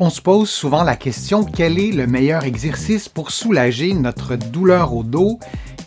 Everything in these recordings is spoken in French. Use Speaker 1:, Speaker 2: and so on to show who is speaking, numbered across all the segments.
Speaker 1: On se pose souvent la question, quel est le meilleur exercice pour soulager notre douleur au dos?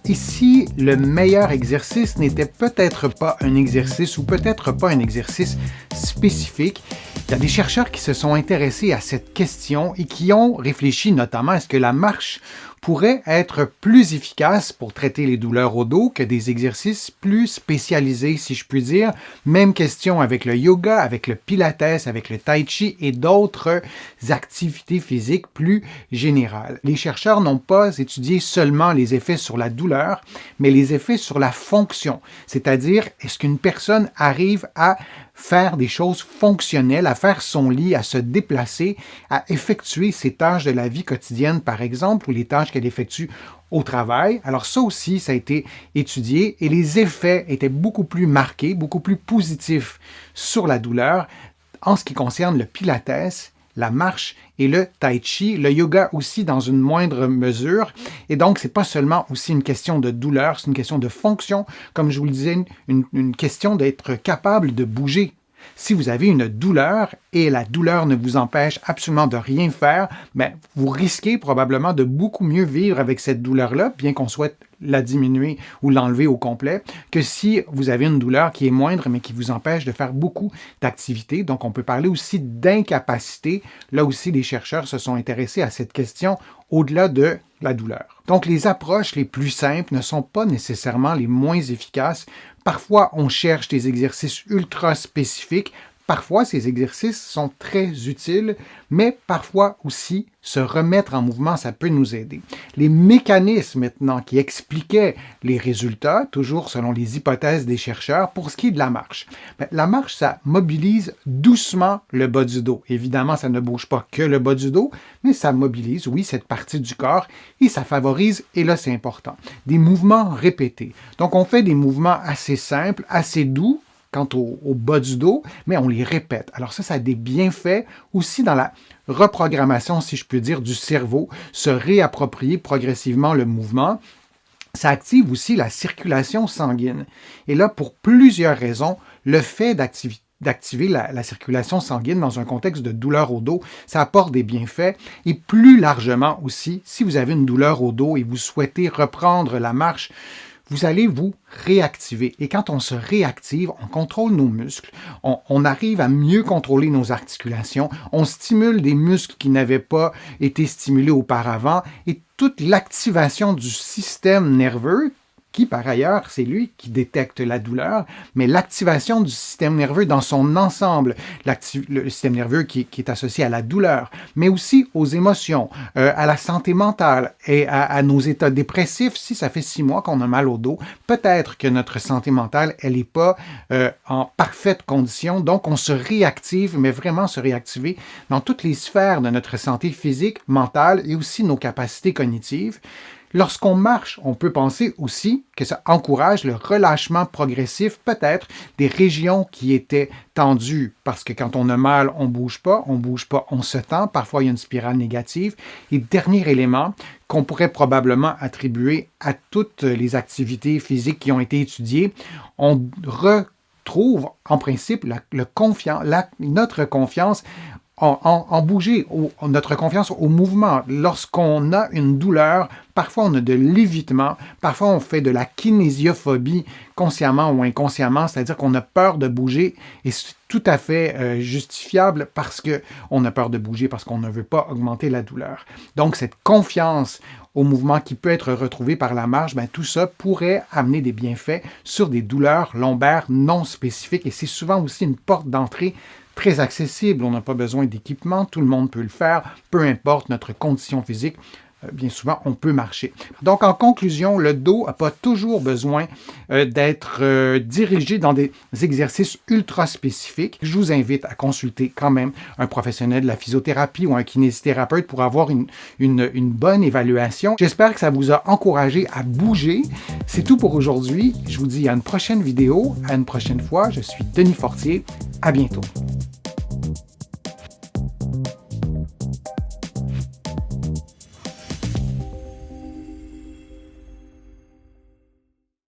Speaker 1: Ici, le meilleur exercice n'était peut-être pas un exercice ou peut-être pas un exercice spécifique. Il y a des chercheurs qui se sont intéressés à cette question et qui ont réfléchi notamment à ce que la marche pourrait être plus efficace pour traiter les douleurs au dos que des exercices plus spécialisés, si je puis dire. Même question avec le yoga, avec le pilates, avec le tai chi et d'autres activités physiques plus générales. Les chercheurs n'ont pas étudié seulement les effets sur la douleur, mais les effets sur la fonction, c'est-à-dire est-ce qu'une personne arrive à faire des choses fonctionnelles, à faire son lit, à se déplacer, à effectuer ses tâches de la vie quotidienne, par exemple, ou les tâches qu'elle effectue au travail. Alors ça aussi, ça a été étudié et les effets étaient beaucoup plus marqués, beaucoup plus positifs sur la douleur en ce qui concerne le pilates, la marche et le tai chi, le yoga aussi dans une moindre mesure. Et donc, c'est pas seulement aussi une question de douleur, c'est une question de fonction, comme je vous le disais, une question d'être capable de bouger. Si vous avez une douleur et la douleur ne vous empêche absolument de rien faire, bien, vous risquez probablement de beaucoup mieux vivre avec cette douleur-là, bien qu'on souhaite la diminuer ou l'enlever au complet, que si vous avez une douleur qui est moindre, mais qui vous empêche de faire beaucoup d'activités. Donc, on peut parler aussi d'incapacité. Là aussi, les chercheurs se sont intéressés à cette question au-delà de la douleur. Donc, les approches les plus simples ne sont pas nécessairement les moins efficaces. Parfois, on cherche des exercices ultra spécifiques. Parfois, ces exercices sont très utiles, mais parfois aussi, se remettre en mouvement, ça peut nous aider. Les mécanismes maintenant qui expliquaient les résultats, toujours selon les hypothèses des chercheurs, pour ce qui est de la marche. La marche, ça mobilise doucement le bas du dos. Évidemment, ça ne bouge pas que le bas du dos, mais ça mobilise, oui, cette partie du corps et ça favorise, et là c'est important, des mouvements répétés. Donc on fait des mouvements assez simples, assez doux, quant au bas du dos, mais on les répète. Alors ça a des bienfaits aussi dans la reprogrammation, si je peux dire, du cerveau, se réapproprier progressivement le mouvement. Ça active aussi la circulation sanguine. Et là, pour plusieurs raisons, le fait d'activer la circulation sanguine dans un contexte de douleur au dos, ça apporte des bienfaits. Et plus largement aussi, si vous avez une douleur au dos et vous souhaitez reprendre la marche, vous allez vous réactiver. Et quand on se réactive, on contrôle nos muscles, on arrive à mieux contrôler nos articulations, on stimule des muscles qui n'avaient pas été stimulés auparavant et toute l'activation du système nerveux, qui par ailleurs, c'est lui qui détecte la douleur, mais l'activation du système nerveux dans son ensemble, le système nerveux qui est associé à la douleur, mais aussi aux émotions, à la santé mentale et à nos états dépressifs. Si ça fait 6 mois qu'on a mal au dos, peut-être que notre santé mentale, elle n'est pas en parfaite condition, donc on se réactive, mais vraiment se réactiver dans toutes les sphères de notre santé physique, mentale et aussi nos capacités cognitives. Lorsqu'on marche, on peut penser aussi que ça encourage le relâchement progressif, peut-être, des régions qui étaient tendues, parce que quand on a mal, on bouge pas, on se tend, parfois il y a une spirale négative. Et dernier élément qu'on pourrait probablement attribuer à toutes les activités physiques qui ont été étudiées, on retrouve en principe notre confiance en bouger, notre confiance au mouvement. Lorsqu'on a une douleur, parfois on a de l'évitement, parfois on fait de la kinésiophobie consciemment ou inconsciemment, c'est-à-dire qu'on a peur de bouger et c'est tout à fait justifiable parce qu'on a peur de bouger, parce qu'on ne veut pas augmenter la douleur. Donc cette confiance au mouvement qui peut être retrouvé par la marche, tout ça pourrait amener des bienfaits sur des douleurs lombaires non spécifiques et c'est souvent aussi une porte d'entrée très accessible, on n'a pas besoin d'équipement, tout le monde peut le faire, peu importe notre condition physique, bien souvent on peut marcher. Donc en conclusion, le dos n'a pas toujours besoin d'être dirigé dans des exercices ultra spécifiques. Je vous invite à consulter quand même un professionnel de la physiothérapie ou un kinésithérapeute pour avoir une bonne évaluation. J'espère que ça vous a encouragé à bouger. C'est tout pour aujourd'hui. Je vous dis à une prochaine vidéo, à une prochaine fois. Je suis Denis Fortier. À bientôt.